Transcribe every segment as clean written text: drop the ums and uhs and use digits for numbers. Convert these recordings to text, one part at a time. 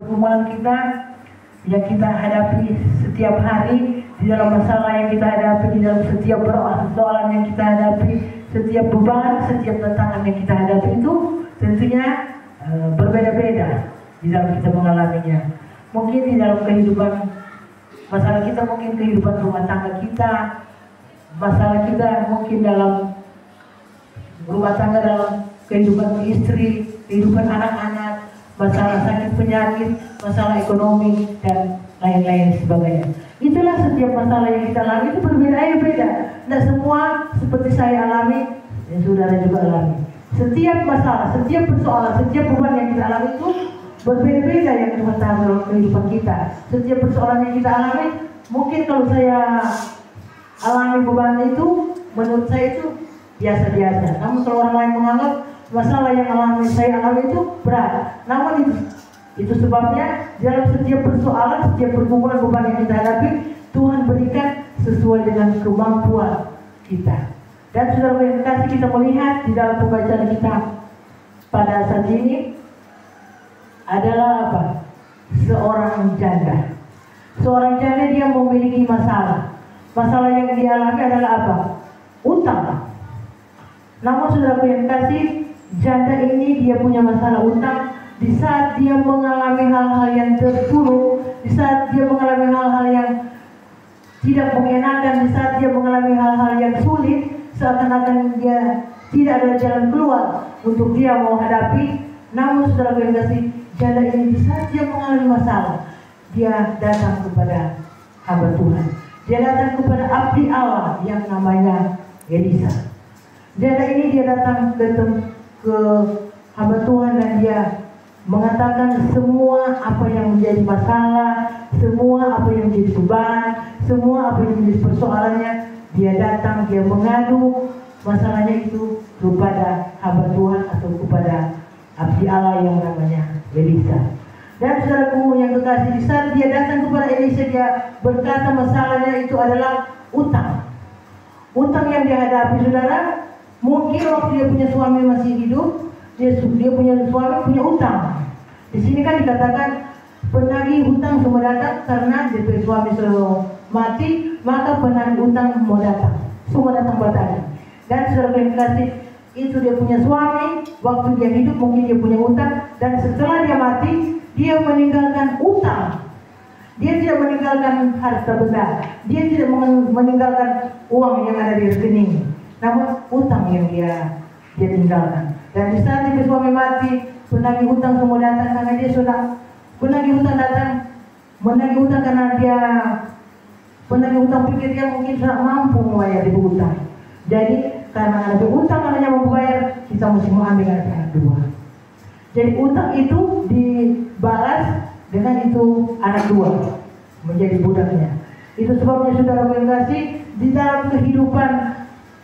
pergumulan kita yang kita hadapi setiap hari, di dalam masalah yang kita hadapi, di dalam setiap persoalan yang kita hadapi, setiap beban, setiap tantangan yang kita hadapi itu tentunya berbeda-beda di dalam kita mengalaminya. Mungkin di dalam kehidupan masalah kita, mungkin kehidupan rumah tangga kita, masalah kita mungkin dalam rumah tangga, dalam kehidupan istri, kehidupan anak-anak, masalah sakit penyakit, masalah ekonomi, dan lain-lain sebagainya. Itulah setiap masalah yang kita alami itu berbeda-beda. Tidak semua seperti saya alami, dan saudara juga alami. Setiap masalah, setiap persoalan, setiap beban yang kita alami itu berbeda-beda yang Tuhan taruh dalam kehidupan kita. Setiap persoalan yang kita alami, mungkin kalau saya alami beban itu, menurut saya itu biasa-biasa. Namun kalau orang lain menganggap masalah yang saya alami itu berat. Namun itu sebabnya dalam setiap persoalan, setiap pergumulan beban yang kita hadapi, Tuhan berikan sesuai dengan kemampuan kita. Dan saudara yang kasih, kita melihat di dalam pembacaan kita pada saat ini adalah apa? Seorang janda. Seorang janda, dia memiliki masalah. Masalah yang dia alami adalah apa? Utang. Namun saudara yang kasih, janda ini dia punya masalah utang. Di saat dia mengalami hal-hal yang terpuruk, di saat dia mengalami hal-hal yang tidak mengenakan, di saat dia mengalami hal-hal yang sulit, seakan-akan dia tidak ada jalan keluar untuk dia mau hadapi. Namun saudara yang kasih, janda ini di saat dia mengalami masalah, dia datang kepada hamba Tuhan. Dia datang kepada abdi Allah yang namanya Elisa. Janda ini dia datang ke hamba Tuhan dan dia mengatakan semua apa yang menjadi masalah, semua apa yang menjadi beban, semua apa yang menjadi persoalannya. Dia datang, dia mengadu masalahnya itu kepada hamba Tuhan atau kepada abdi Allah yang namanya Elisa. Dan saudaraku yang kekasih, di saat dia datang kepada Elisa, dia berkata masalahnya itu adalah utang. Utang yang dia hadapi, saudara. Mungkin waktu dia punya suami masih hidup, dia punya suami punya utang. Di sini kan dikatakan penagih hutang semua datang karena dia punya suami sudah mati, maka penagih hutang mau datang, semua datang bertanya. Dan saudara yang kasih, itu dia punya suami, waktu dia hidup mungkin dia punya utang, dan setelah dia mati, dia meninggalkan utang. Dia tidak meninggalkan harta benda, dia tidak meninggalkan uang yang ada di rekening, namun utang yang dia tinggalkan. Dan di saat itu suami mati, penagih hutang semua datang karena dia sudah penagih hutang datang, menagih hutang karena dia penagih hutang pikir dia mungkin tidak mampu membayar ibu hutang. Jadi karena ada hutang anaknya mau bayar, kita mesti mengambil anak dua. Jadi utang itu dibalas dengan itu anak dua menjadi budaknya. Itu sebabnya saudara yang kasih, di dalam kehidupan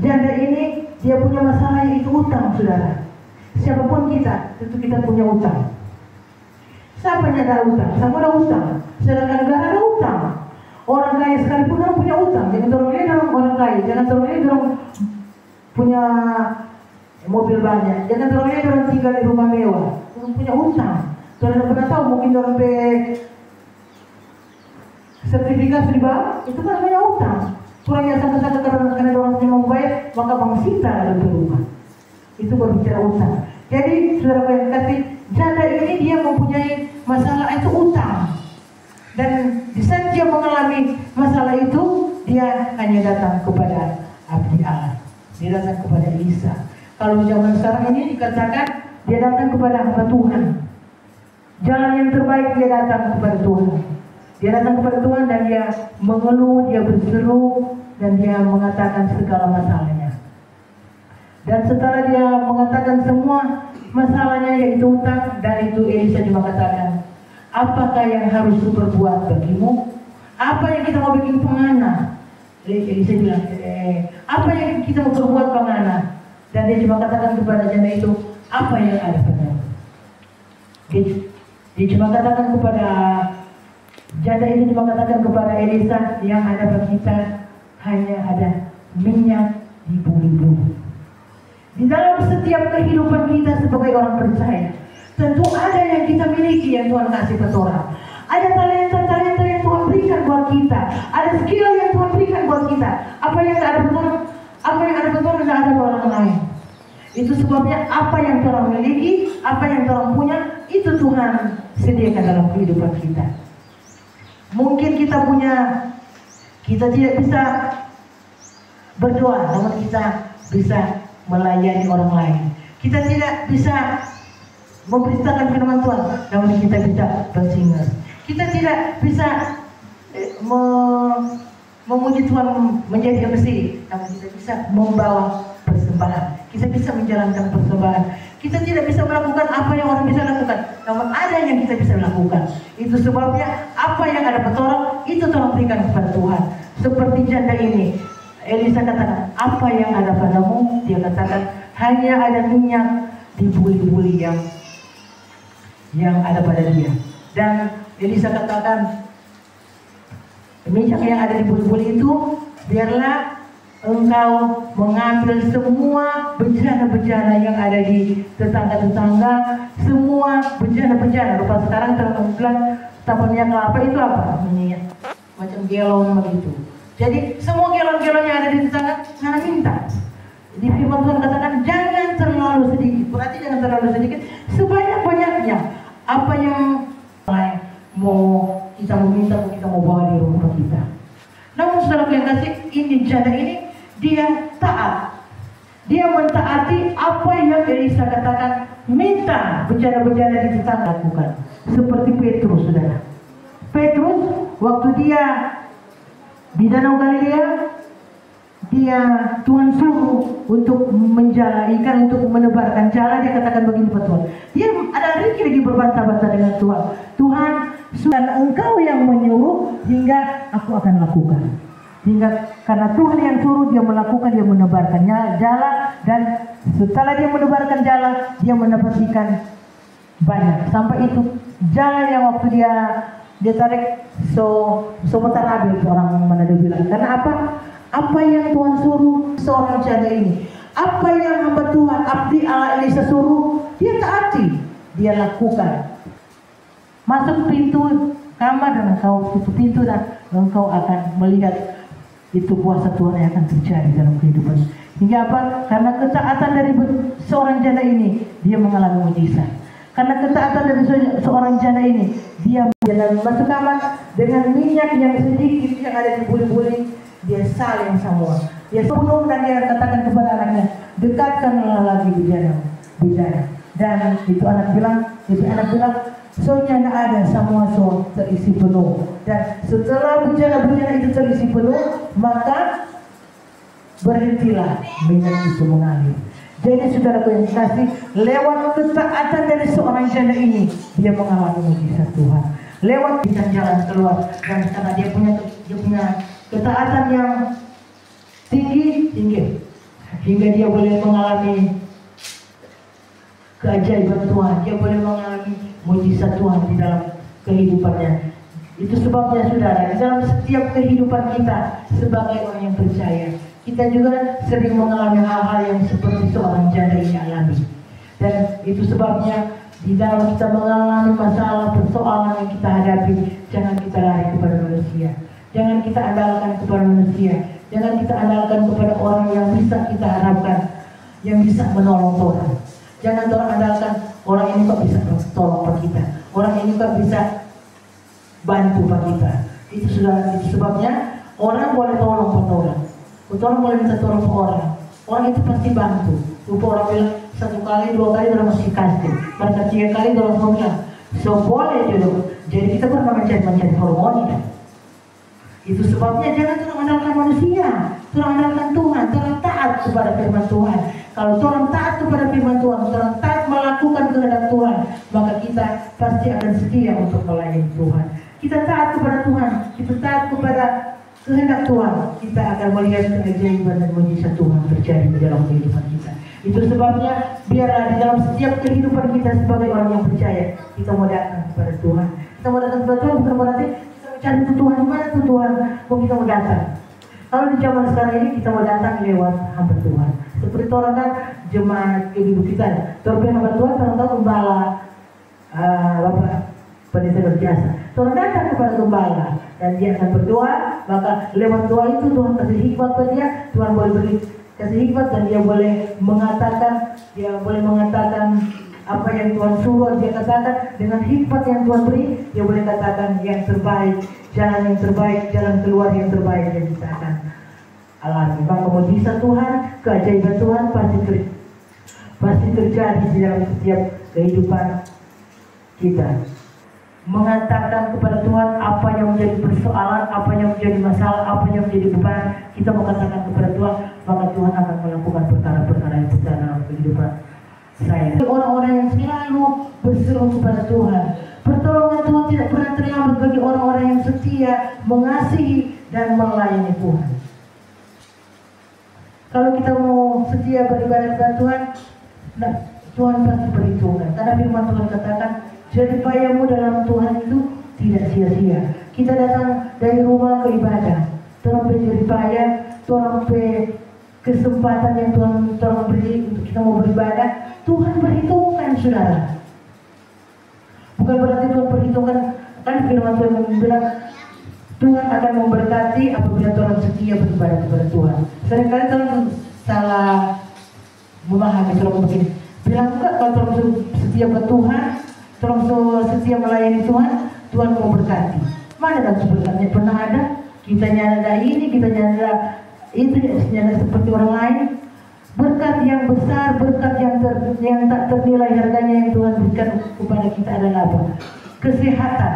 janda ini dia punya masalah yaitu utang, saudara. Siapapun kita, tentu kita punya utang. Siapa yang ada utang? Siapa ada utang? Sedangkan negara ada utang. Orang kaya sekalipun orang punya utang. Jangan dorong lihat orang kaya, jangan dorong lihat orang punya mobil banyak, jangan dorong lihat orang tinggal di rumah mewah. Orang punya utang. Saudara pernah tahu mungkin orang sertifikat di bawah itu kan namanya utang. Orang yang sangat-sangat karena orang yang mau bayar, maka bank sita ada di rumah. Itu berbicara utang. Jadi saudara yang kasih, janda ini dia mempunyai masalah itu utang. Dan di saat dia mengalami masalah itu, dia hanya datang kepada abdi Allah. Dia datang kepada Elisa. Kalau di zaman sekarang ini dikatakan dia datang kepada hamba Tuhan. Jalan yang terbaik dia datang kepada Tuhan. Dia datang kepada Tuhan dan dia mengeluh, dia berseru, dan dia mengatakan segala masalahnya. Dan setelah dia mengatakan semua masalahnya yaitu utang, dan itu Elisa cuma katakan, apakah yang harus berbuat bagimu? Apa yang kita mau bikin pengana? Elisa bilang, apa yang kita mau berbuat pengana? Dan dia cuma katakan kepada janda itu, apa yang ada padamu? Dia cuma katakan kepada janda itu, cuma katakan kepada Elisa, yang ada bagi kita hanya ada minyak di bumi-bumi. Di dalam setiap kehidupan kita sebagai orang percaya, Tentu ada yang kita miliki yang Tuhan kasih ke orang. Ada talenta-talenta yang Tuhan berikan buat kita. Ada skill yang Tuhan berikan buat kita. Apa yang ada betul, apa yang ada betul tidak ada buat orang lain. Itu sebabnya apa yang Tuhan miliki, apa yang Tuhan punya, itu Tuhan sediakan dalam kehidupan kita. Mungkin kita tidak bisa berdoa, namun kita bisa melayani orang lain. Kita tidak bisa memberitakan firman Tuhan, namun kita bisa bersingar. Kita tidak bisa memuji Tuhan menjadi MC, namun kita bisa membawa persembahan. Kita bisa menjalankan persembahan. Kita tidak bisa melakukan apa yang orang bisa lakukan, namun ada yang kita bisa lakukan. Itu sebabnya apa yang ada pada orang itu tolong berikan kepada Tuhan. Seperti janda ini, Elisa katakan, apa yang ada padamu? Dia katakan, hanya ada minyak di buli-buli yang ada pada dia. Dan Elisa katakan, minyak yang ada di buli-buli itu, biarlah engkau mengambil semua bejana-bejana yang ada di tetangga-tetangga, semua bejana-bejana. Rupa sekarang kalau bilang tanpa minyak kelapa itu apa? Minyak macam gelon begitu. Jadi semua gelon-gelon yang ada di tetangga, sana minta. Di firman Tuhan katakan jangan terlalu sedikit. Berarti jangan terlalu sedikit, sebanyak-banyaknya. Apa yang mau kita meminta, kita mau bawa di rumah kita. Namun saudara yang kasih, ini janda ini dia taat. Dia mentaati apa yang Elisa katakan, minta bejana-bejana di tetangga lakukan. Seperti Petrus, saudara. Petrus waktu dia di Danau Galilea, Tuhan suruh untuk menjala ikan, untuk menebarkan jala. Dia katakan begini pada Tuhan. Dia ada lagi berbantah-bantah dengan Tuhan. Tuhan, sudah engkau yang menyuruh, hingga aku akan lakukan. Hingga karena Tuhan yang suruh, dia melakukan, dia menebarkannya jala, dan setelah dia menebarkan jala, dia mendapat ikan banyak. Sampai itu jala yang waktu dia tarik sebentar habis, orang Manado bilang. Karena apa? Apa yang Tuhan suruh seorang janda ini, apa yang hamba Tuhan abdi Allah Elisa suruh, dia taati, dia lakukan. Masuk pintu kamar dan engkau tutup pintu, dan engkau akan melihat itu kuasa Tuhan yang akan terjadi dalam kehidupan. Hingga apa? Karena ketaatan dari seorang janda ini, dia mengalami mujizat. Karena ketaatan dari seorang janda ini, dia masuk kamar dengan minyak yang sedikit yang ada di buli-buli, dia salin semua. Dia penuh, dan dia katakan kepada anaknya, dekatkanlah lagi bejana. Dan itu anak bilang, soalnya tidak ada, semua terisi penuh. Dan setelah bejana-bejana itu terisi penuh, maka berhentilah minyak itu mengalir. Jadi saudaraku yang kasih, lewat ketaatan dari seorang janda ini, dia mengalami mujizat Tuhan. Lewat kita jalan keluar, dan karena dia punya ketaatan yang tinggi, hingga dia boleh mengalami keajaiban Tuhan. Dia boleh mengalami mujizat Tuhan di dalam kehidupannya. Itu sebabnya saudara, di dalam setiap kehidupan kita sebagai orang yang percaya, kita juga sering mengalami hal-hal yang seperti seorang janda ini alami. Dan itu sebabnya di dalam kita mengalami masalah, persoalan yang kita hadapi, jangan kita lari kepada manusia. Jangan kita andalkan kepada manusia. Jangan kita andalkan kepada orang yang bisa kita harapkan, yang bisa menolong Tuhan. Jangan orang andalkan orang ini kok bisa tolong kita, orang ini kok bisa bantu kita. Itu sebabnya orang boleh tolong orang. Orang boleh minta tolong ke orang itu pasti bantu. Lupa orang bilang 1 kali, 2 kali orang masih kasih, mereka 3 kali orang bilang so boleh dulu. Jadi kita pernah mencari harmoni kan? Itu sebabnya jangan terus andalkan manusia, terus andalkan Tuhan, terus taat kepada firman Tuhan. Kalau orang taat kepada firman Tuhan, orang taat melakukan kehendak Tuhan, maka kita pasti akan setia untuk melayani Tuhan. Kita taat kepada Tuhan, kita taat kepada kehendak Tuhan, kita akan melihat keajaiban dan mujizat Tuhan terjadi di dalam kehidupan kita. Itu sebabnya biarlah di dalam setiap kehidupan kita sebagai orang yang percaya, kita mau datang kepada Tuhan. Kita mau datang kepada Tuhan bukan berarti kita mencari Tuhan, mana Tuhan, kok kita mau datang. Kalau di zaman sekarang ini kita mau datang lewat hamba Tuhan. Seperti orang kan jemaat ibu kita, terus hamba Tuhan, orang tahu gembala Bapak Pendeta luar biasa. Orang datang kepada gembala dan dia akan berdoa, maka lewat doa itu Tuhan kasih hikmat pada dia, Tuhan boleh beri kasih hikmat dan dia boleh mengatakan apa yang Tuhan suruh dia katakan dengan hikmat yang Tuhan beri, dia boleh katakan yang terbaik, jalan keluar yang terbaik yang kita akan alami. Maka mujizat Tuhan, keajaiban Tuhan pasti terjadi di dalam setiap kehidupan kita. Mengatakan kepada Tuhan apa yang menjadi persoalan, apa yang menjadi masalah, apa yang menjadi beban, kita mengatakan kepada Tuhan, maka Tuhan akan melakukan perkara-perkara yang besar dalam kehidupan saya. Orang-orang yang selalu berseru kepada Tuhan, pertolongan Tuhan tidak pernah terlambat bagi orang-orang yang setia, mengasihi dan melayani Tuhan. Kalau kita mau setia beribadah kepada Tuhan, nah, Tuhan pasti perhitungkan. Karena firman Tuhan katakan, jeripayamu dalam Tuhan itu tidak sia-sia. Kita datang dari rumah ke ibadah, Tuhan berjeripaya, Tuhan kesempatan yang Tuhan beri untuk kita mau beribadah, Tuhan perhitungkan, saudara. Bukan berarti Tuhan perhitungkan, kan firman Tuhan bilang Tuhan akan memberkati apabila Tuhan setia beribadah kepada Tuhan. Seringkali Tuhan salah memahami Tuhan begini. Bilang enggak, kalau Tuhan setia kepada Tuhan, Tuhan setia melayani Tuhan, Tuhan mau berkati. Mana dan berkatnya pernah ada? Kita nyanda ini, kita nyanda itu, nyanda seperti orang lain. Berkat yang besar, berkat yang tak ternilai harganya yang Tuhan berikan kepada kita adalah apa? Kesehatan.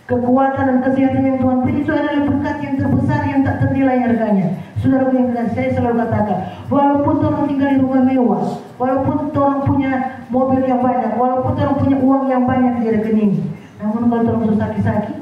Kekuatan dan kesehatan yang Tuhan beri itu adalah berkat yang terbesar yang tak ternilai harganya. Saudara yang saya selalu katakan, walaupun orang tinggal di rumah mewah, walaupun orang punya mobil yang banyak, walaupun orang punya uang yang banyak di rekening, namun kalau orang sudah sakit-sakit,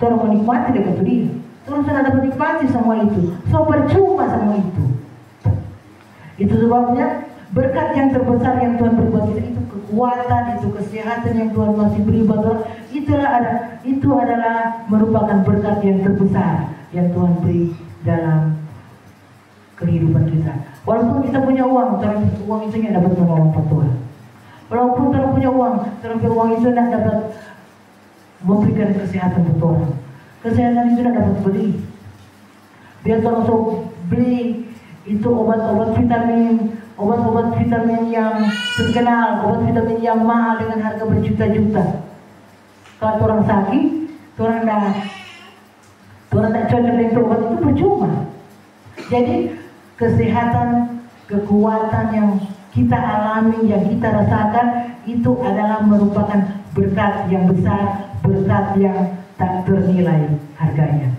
orang menikmati dekat dia, orang sudah dapat menikmati semua itu, so percuma semua itu. Itu sebabnya berkat yang terbesar yang Tuhan beri buat kita itu kekuatan, itu kesehatan yang Tuhan masih beri buat kita, itu adalah merupakan berkat yang terbesar yang Tuhan beri dalam kehidupan kita. Walaupun kita punya uang, tapi uang itu tidak dapat menolong Tuhan. Walaupun kita punya uang, tapi uang itu tidak dapat memberikan kesehatan untuk orang. Kesehatan itu tidak dapat beli. Biar orang beli itu obat-obat vitamin yang terkenal, obat vitamin yang mahal dengan harga berjuta-juta. Kalau orang sakit, orang tidak cocok dengan obat itu percuma. Jadi kesehatan, kekuatan yang kita alami, yang kita rasakan itu adalah merupakan berkat yang besar, berkat yang tak ternilai harganya.